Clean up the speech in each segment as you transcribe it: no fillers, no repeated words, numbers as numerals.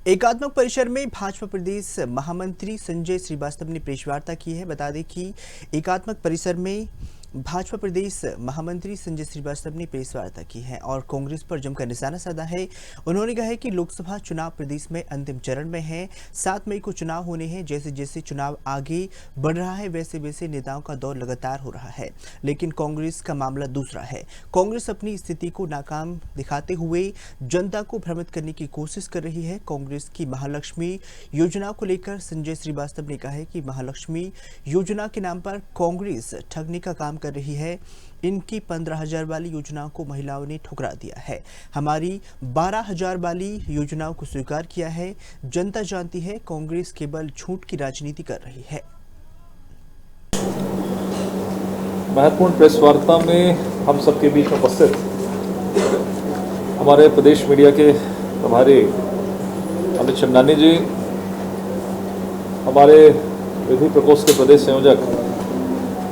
एकात्मक परिसर में भाजपा प्रदेश महामंत्री संजय श्रीवास्तव ने प्रेस वार्ता की है। बता दें कि एकात्मक परिसर में भाजपा प्रदेश महामंत्री संजय श्रीवास्तव ने प्रेस वार्ता की है और कांग्रेस पर जमकर निशाना साधा है। उन्होंने कहा है कि लोकसभा चुनाव प्रदेश में अंतिम चरण में है। 7 मई को चुनाव होने हैं। जैसे जैसे चुनाव आगे बढ़ रहा है वैसे वैसे नेताओं का दौर लगातार हो रहा है, लेकिन कांग्रेस का मामला दूसरा है। कांग्रेस अपनी स्थिति को नाकाम दिखाते हुए जनता को भ्रमित करने की कोशिश कर रही है। कांग्रेस की महालक्ष्मी योजना को लेकर संजय श्रीवास्तव ने कहा है कि महालक्ष्मी योजना के नाम पर कांग्रेस ठगने का काम कर रही है। इनकी 15,000 वाली योजनाओं को महिलाओं ने ठुकरा दिया है। हमारी 12,000 वाली योजनाओं को स्वीकार किया है। जनता जानती है कांग्रेस केवल झूठ की राजनीति कर रही है। महत्वपूर्ण प्रेस वार्ता में हम सबके बीच में उपस्थित हमारे प्रदेश मीडिया के प्रभारी अमित चंदानी जी, हमारे विधि प्रकोष्ठ के प्रदेश संयोजक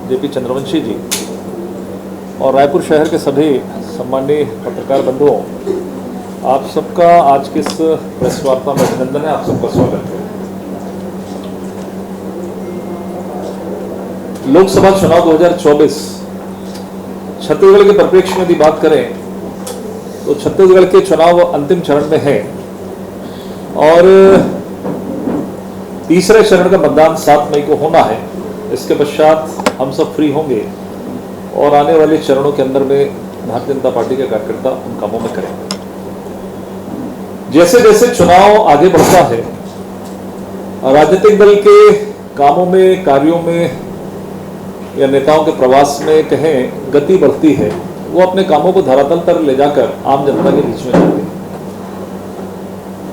जेपी चंद्रवंशी जी और रायपुर शहर के सभी सम्मानीय पत्रकार बंधुओं, आप सबका आज के इस प्रेस वार्ता में अभिनंदन है। आप सबका स्वागत है। लोकसभा चुनाव 2024 छत्तीसगढ़ के परिप्रेक्ष्य में यदि बात करें तो छत्तीसगढ़ के चुनाव अंतिम चरण में है और तीसरे चरण का मतदान 7 मई को होना है। इसके पश्चात हम सब फ्री होंगे और आने वाले चरणों के अंदर में भारतीय जनता पार्टी के कार्यकर्ता उन कामों में करेंगे। जैसे जैसे चुनाव आगे बढ़ता है, राजनीतिक दल के कामों में, कार्यों में या नेताओं के प्रवास में कहें गति बढ़ती है, वो अपने कामों को धरातल पर ले जाकर आम जनता के बीच में जाते हैं।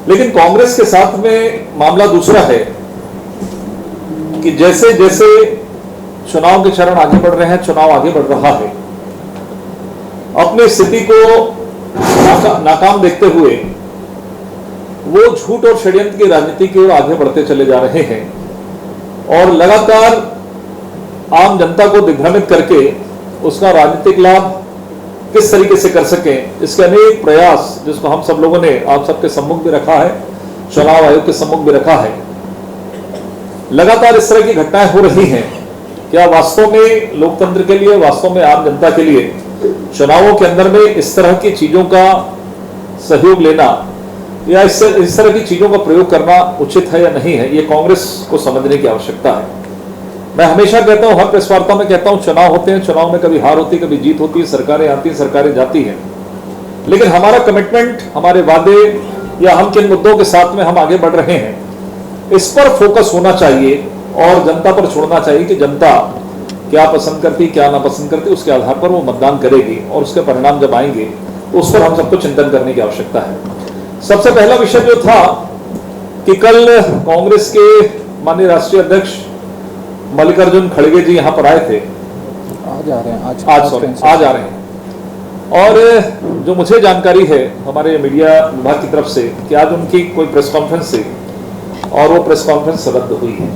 लेकिन कांग्रेस के साथ में मामला दूसरा है कि जैसे जैसे चुनाव के चरण आगे बढ़ रहे हैं, चुनाव आगे बढ़ रहा है, अपनी स्थिति को नाकाम देखते हुए वो झूठ और षड्यंत्र की राजनीति की ओर आगे बढ़ते चले जा रहे हैं और लगातार आम जनता को दिग्भ्रमित करके उसका राजनीतिक लाभ किस तरीके से कर सकें, इसके अनेक प्रयास जिसको हम सब लोगों ने आप सबके सम्मुख भी रखा है, चुनाव आयोग के सम्मुख भी रखा है। लगातार इस तरह की घटनाएं हो रही हैं। क्या वास्तव में लोकतंत्र के लिए, वास्तव में आम जनता के लिए चुनावों के अंदर में इस तरह की चीजों का सहयोग लेना या इस तरह की चीजों का प्रयोग करना उचित है या नहीं है, ये कांग्रेस को समझने की आवश्यकता है। मैं हमेशा कहता हूं, हर प्रेस वार्ता में कहता हूं, चुनाव होते हैं, चुनाव में कभी हार होती है, कभी जीत होती है, सरकारें आती हैं, सरकारें जाती हैं, लेकिन हमारा कमिटमेंट, हमारे वादे या हम किन मुद्दों के साथ में हम आगे बढ़ रहे हैं, इस पर फोकस होना चाहिए और जनता पर छोड़ना चाहिए कि जनता क्या पसंद करती, क्या नापसंद करती, उसके आधार पर वो मतदान करेगी और उसके परिणाम जब आएंगे तो उस पर हम सबको चिंतन करने की आवश्यकता है। सबसे पहला विषय जो था कि कल कांग्रेस के माननीय राष्ट्रीय अध्यक्ष मल्लिकार्जुन खड़गे जी यहां पर आए थे। आज आ रहे हैं और जो मुझे जानकारी है हमारे मीडिया विभाग की तरफ से कि आज उनकी कोई प्रेस कॉन्फ्रेंस थी और वो प्रेस कॉन्फ्रेंस रद्द हुई है।